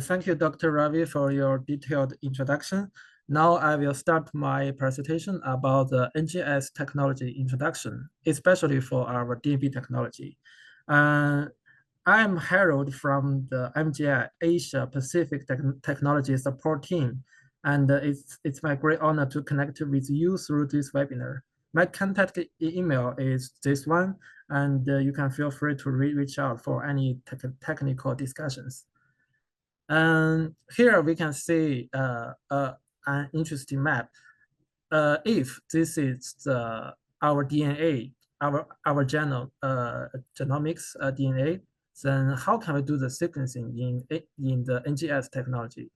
Thank you, Dr. Ravi, for your detailed introduction. Now I will start my presentation about the NGS technology introduction, especially for our DNB technology. I'm Harold from the MGI Asia Pacific Technology Support Team, and it's my great honor to connect with you through this webinar. My contact email is this one, and you can feel free to reach out for any technical discussions. And here we can see an interesting map. If this is our DNA, our genomics DNA, then how can we do the sequencing in the NGS technology?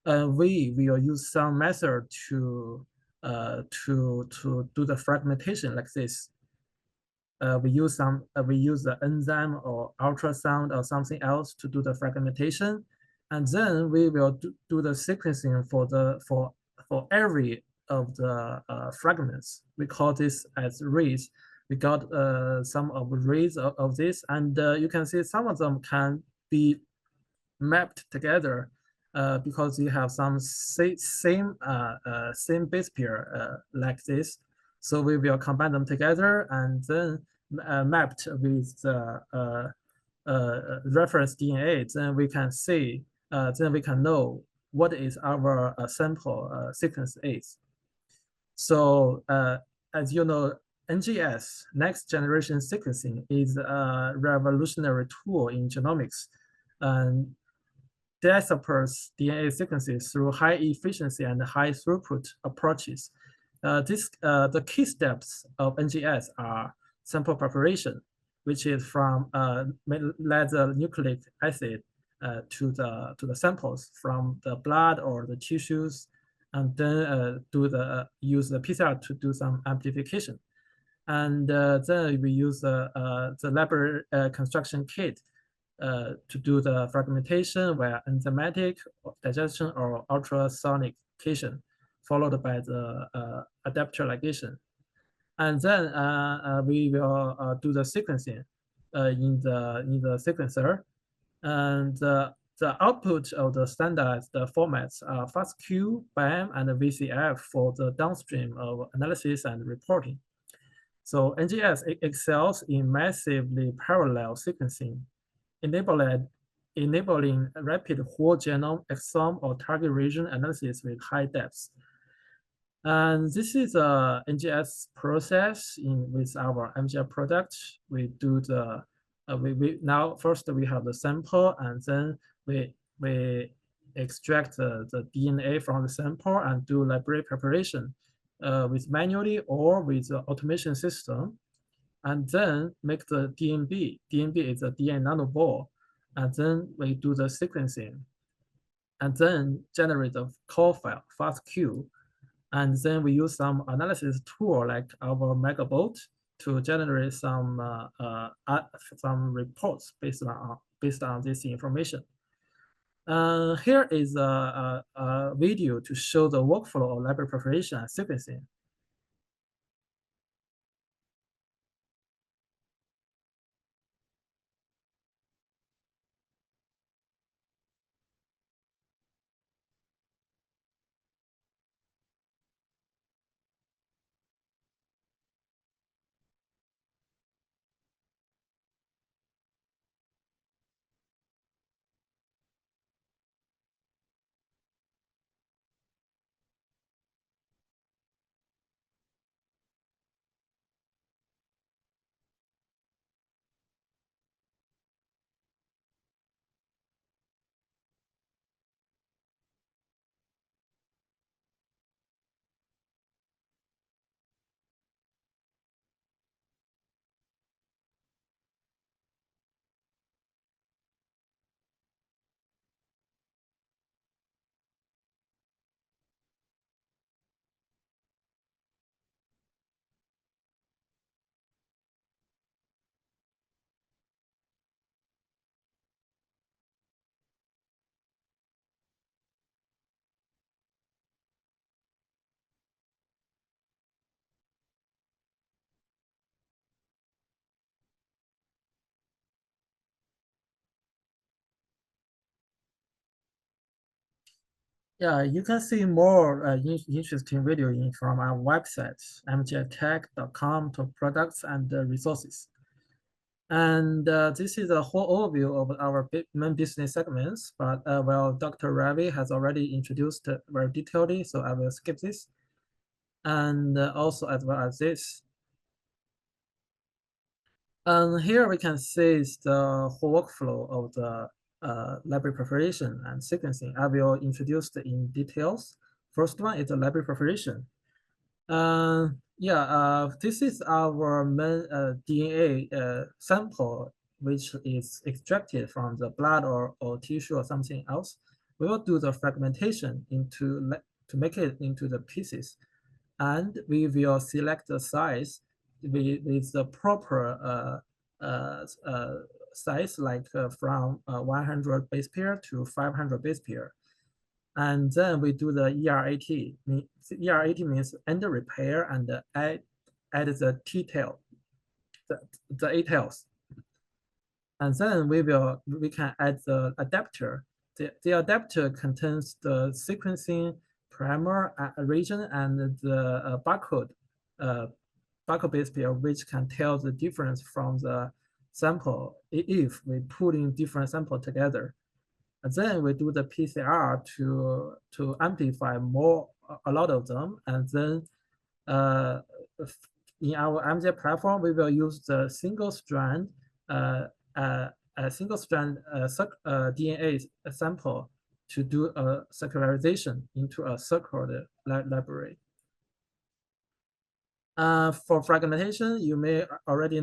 We will use some method to do the fragmentation like this. We use the enzyme or ultrasound or something else to do the fragmentation, and then we will do the sequencing for every of the fragments. We call this as reads. We got some of reads of this, and you can see some of them can be mapped together because you have some same base pair like this. So we will combine them together and then mapped with the reference DNA. Then we can see, then we can know what is our sample sequence is. So as you know, NGS, next generation sequencing, is a revolutionary tool in genomics. And that supports DNA sequences through high efficiency and high throughput approaches. The key steps of NGS are sample preparation, which is from the nucleic acid to the samples from the blood or the tissues, and then use the PCR to do some amplification. And then we use the library construction kit to do the fragmentation via enzymatic digestion or ultrasonication, followed by the adapter ligation. And then we will do the sequencing in the sequencer. And the output of the standardized formats are FASTQ, BAM, and VCF for the downstream of analysis and reporting. So NGS excels in massively parallel sequencing, enabling rapid whole genome, exome, or target region analysis with high depth. And this is a NGS process with our MGI product. We do the now first we have the sample, and then we extract the DNA from the sample and do library preparation with manually or with the automation system, and then make the DNB. DNB is a DNA nanoball, and then we do the sequencing, and then generate the call file, FASTQ, and then we use some analysis tool like our Megabot to generate some reports based on this information. Here is a video to show the workflow of library preparation and sequencing. Yeah, you can see more interesting video from our website, mgtech.com to products and resources. And this is a whole overview of our main business segments, but well, Dr. Ravi has already introduced very detailedly, so I will skip this. And also as well as this. And here we can see the whole workflow of the library preparation and sequencing. I will introduce in details. First one is the library preparation. This is our main DNA sample, which is extracted from the blood or tissue or something else. We will do the fragmentation to make it into the pieces, and we will select the size with the proper size, like from 100 base pair to 500 base pair. And then we do the ERAT. ERAT means end repair and add the T tail, the A tails. And then we can add the adapter. The adapter contains the sequencing primer region and the barcode base pair, which can tell the difference from the sample if we put in different sample together. And then we do the PCR to amplify a lot of them. And then uh, in our MJ platform, we will use the single strand DNA sample to do a circularization into a circular library. For fragmentation, you may already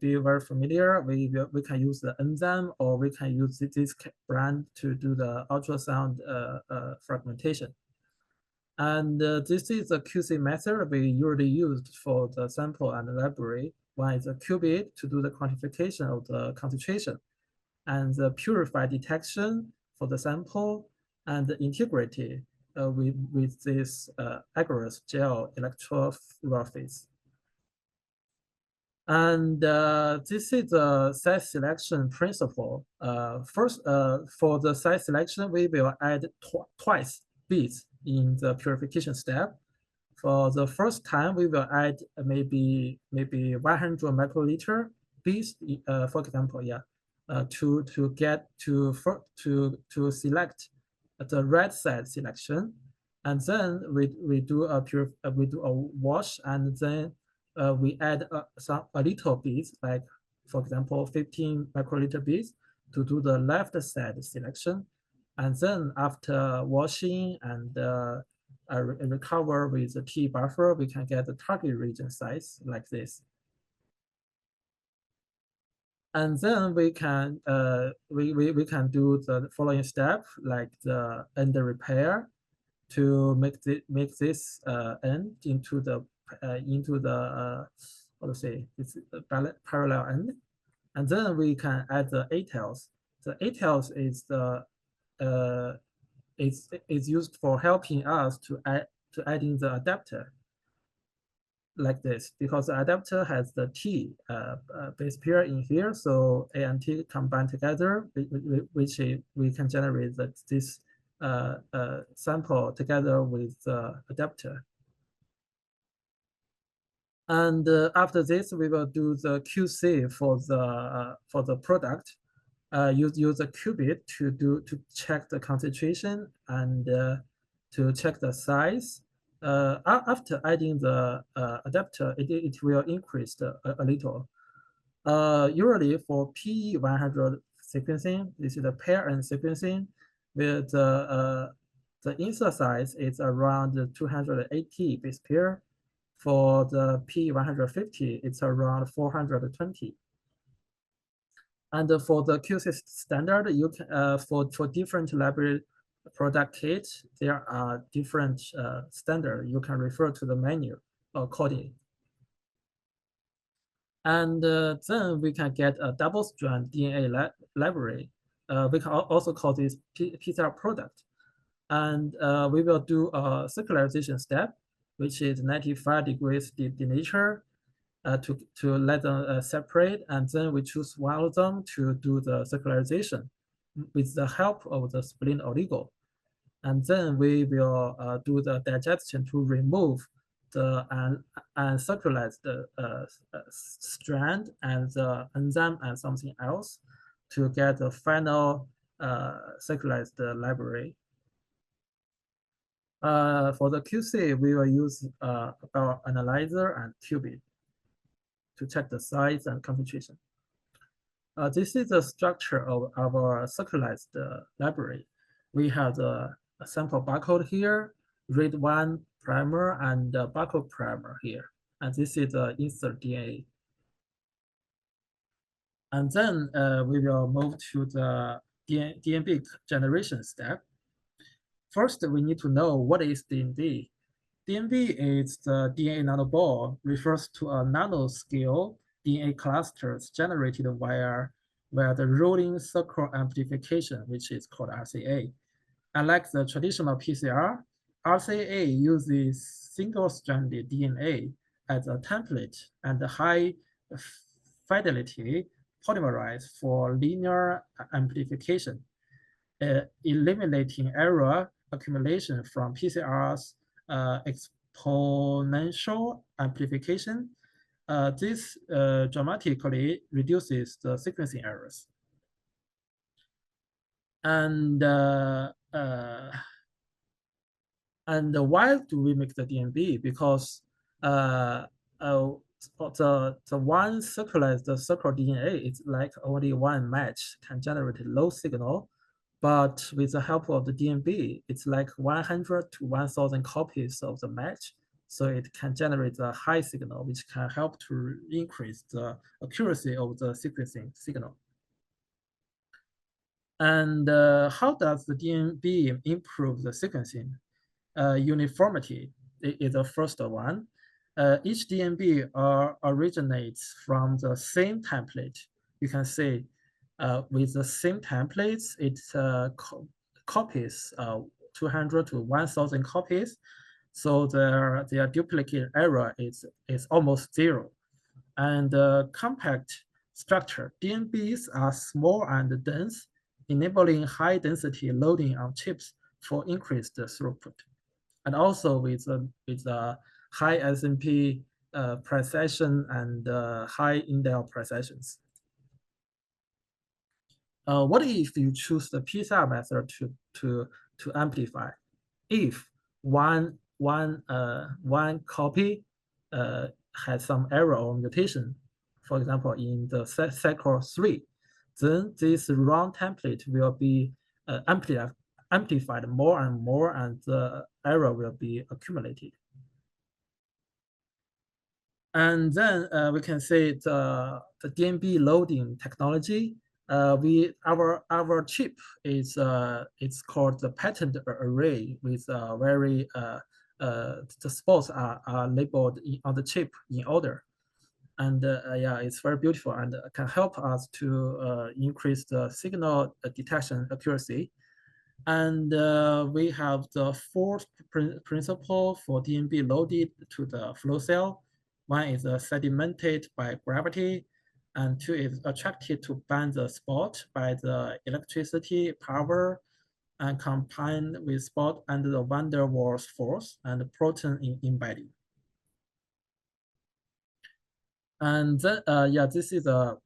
be very familiar. We can use the enzyme, or we can use this brand to do the ultrasound fragmentation. And this is the QC method we usually use for the sample and the library. One is a qubit to do the quantification of the concentration, and the purified detection for the sample, and the integrity with this agarose gel electrophoresis. And this is the size selection principle. First, for the size selection, we will add twice beads in the purification step. For the first time, we will add maybe 100 microliter beads, for example, to select the red side selection, and then we do a wash, and then we add a little beads, like for example 15 microliter beads, to do the left side selection, and then after washing and recover with the T buffer, we can get the target region size like this. And then we can do the following step, like the end repair, to make this end into the what to say, it's a parallel end. And then we can add the A tails. The A tails is the is used for helping us to add in the adapter like this, because the adapter has the T base pair in here, so A and T combine together, which we can generate this sample together with the adapter. And after this, we will do the QC for the product. Use a qubit to check the concentration and to check the size. After adding the adapter, it will increase a little. Usually for P100 sequencing, this is the pair end sequencing, where the insert size is around 280 base pair. For the P150, it's around 420. And for the QC standard, you can for different library product kits, there are different standard. You can refer to the menu accordingly. And then we can get a double-strand DNA library. We can also call this PCR product. And we will do a circularization step, which is 95 degrees denature, to let them separate, and then we choose one of them to do the circularization with the help of the splint oligo. And then we will do the digestion to remove the uncirculated strand and the enzyme and something else to get the final circulated library. For the QC, we will use our analyzer and qubit to check the size and concentration. This is the structure of our circularized library. We have the sample barcode here, read one primer, and the barcode primer here. And this is the insert DNA. And then we will move to the DNB generation step. First, we need to know what is DNB. DNB is the DNA nanoball, refers to a nanoscale DNA clusters generated via the rolling circle amplification, which is called RCA. Unlike the traditional PCR, RCA uses single-stranded DNA as a template and high fidelity polymerase for linear amplification, eliminating error accumulation from PCR's exponential amplification. This dramatically reduces the sequencing errors. And why do we make the DNB? Because the one circularized the circle DNA is like only one match can generate low signal, but with the help of the DNB, it's like 100 to 1,000 copies of the match. So it can generate a high signal, which can help to increase the accuracy of the sequencing signal. And how does the DNB improve the sequencing? Uniformity is the first one. Each DNB originates from the same template. You can see with the same templates, it copies 200 to 1,000 copies. So their duplicate error is almost zero. And compact structure, DNBs are small and dense, enabling high density loading on chips for increased throughput. And also with a high SMP precision and high indel precisions. What if you choose the PCR method to amplify? If one copy has some error or mutation, for example, in the cycle 3, then this wrong template will be amplified more and more, and the error will be accumulated. And then we can say the DNB loading technology. Our chip is it's called the patterned array with very the spots are labeled on the chip in order. And yeah, it's very beautiful and can help us to increase the signal detection accuracy. And we have the fourth principle for DNB loaded to the flow cell. One is sedimented by gravity, and two is attracted to bind the spot by the electricity power and combined with spot under the van der Waals force and proton embedding. And then, yeah, this is a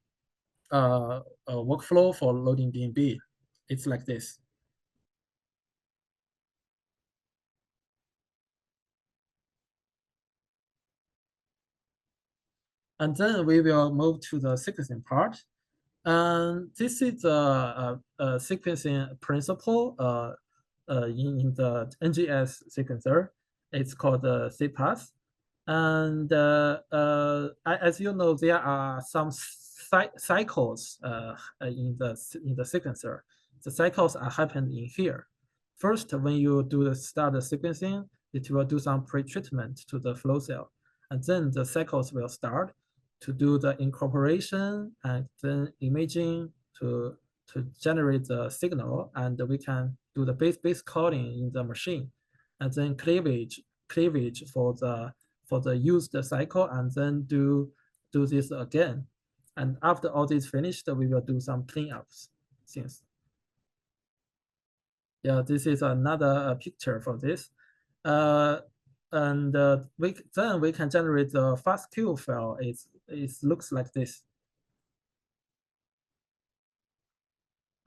workflow for loading DNB. It's like this. And then we will move to the sequencing part. This is a sequencing principle in the NGS sequencer. It's called the CPath. And as you know, there are some cycles in the sequencer. The cycles are happening here. First, when you start the sequencing, it will do some pre-treatment to the flow cell. And then the cycles will start to do the incorporation and then imaging to generate the signal, and we can do the base coding in the machine, and then cleavage for the used cycle, and then do this again. And after all this finished, we will do some cleanups things. Yeah, this is another picture for this. And then we can generate the FASTQ file. It looks like this.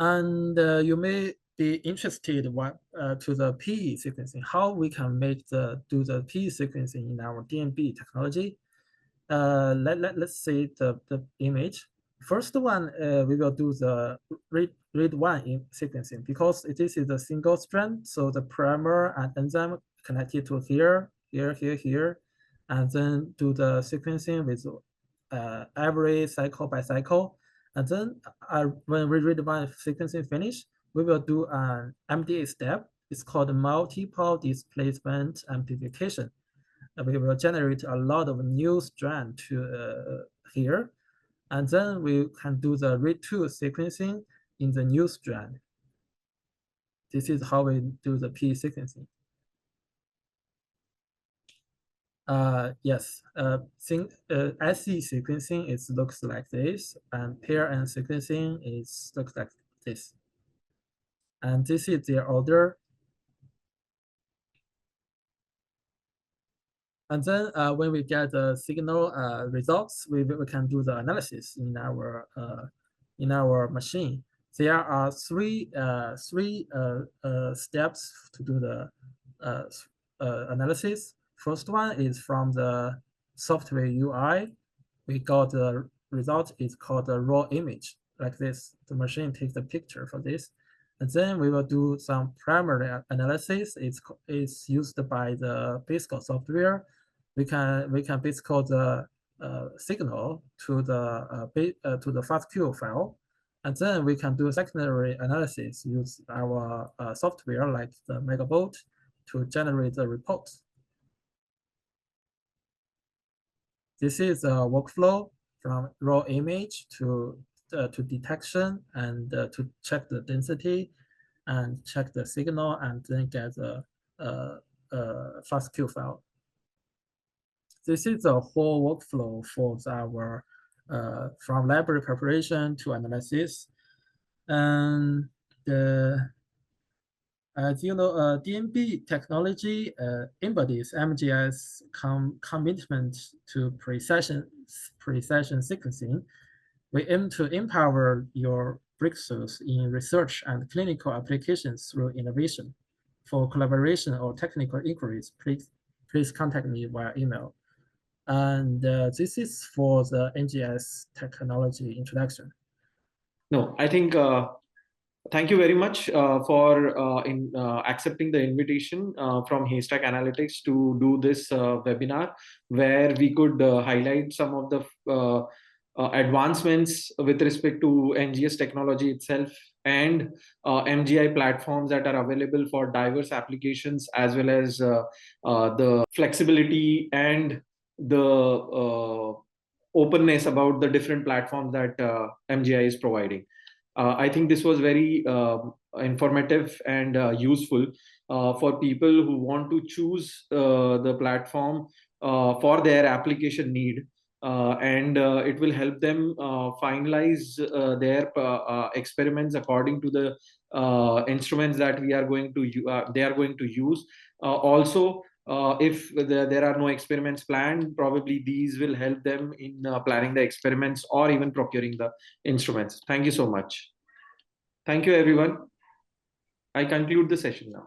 And you may be interested to the PE sequencing, how we can do the PE sequencing in our DNB technology. Let's see the image. First one, we will do the read one in sequencing because this is a single strand. So the primer and enzyme connected to here, and then do the sequencing with every cycle by cycle. And then when we read one sequencing finish, we will do an MDA step. It's called multiple displacement amplification. We will generate a lot of new strand to here. And then we can do the read two sequencing in the new strand. This is how we do the P sequencing. Yes, SE sequencing looks like this, and pair end sequencing looks like this. And this is their order. And then when we get the signal results, we can do the analysis in our machine. There are three steps to do the analysis. First one is from the software UI. We got the result is called the raw image, like this. The machine takes the picture for this. And then we will do some primary analysis. It's used by the BASIC software. We can BASIC the signal to the FASTQ file, and then we can do secondary analysis. Use our software like the Megabot to generate the reports. This is a workflow from raw image to detection and to check the density and check the signal and then get the FASTQ file. This is a whole workflow for our from library preparation to analysis. And as you know, DNB technology embodies MGS commitment to precision sequencing. We aim to empower your breakthroughs in research and clinical applications through innovation. For collaboration or technical inquiries, please contact me via email. And this is for the NGS technology introduction. No, I think thank you very much for accepting the invitation from Haystack Analytics to do this webinar, where we could highlight some of the advancements with respect to NGS technology itself and MGI platforms that are available for diverse applications, as well as the flexibility and the openness about the different platforms that MGI is providing. I think this was very informative and useful for people who want to choose the platform for their application need. And it will help them finalize their experiments according to the instruments that they are going to use. Also, if there are no experiments planned, probably these will help them in planning the experiments or even procuring the instruments. Thank you so much. Thank you, everyone. I conclude the session now.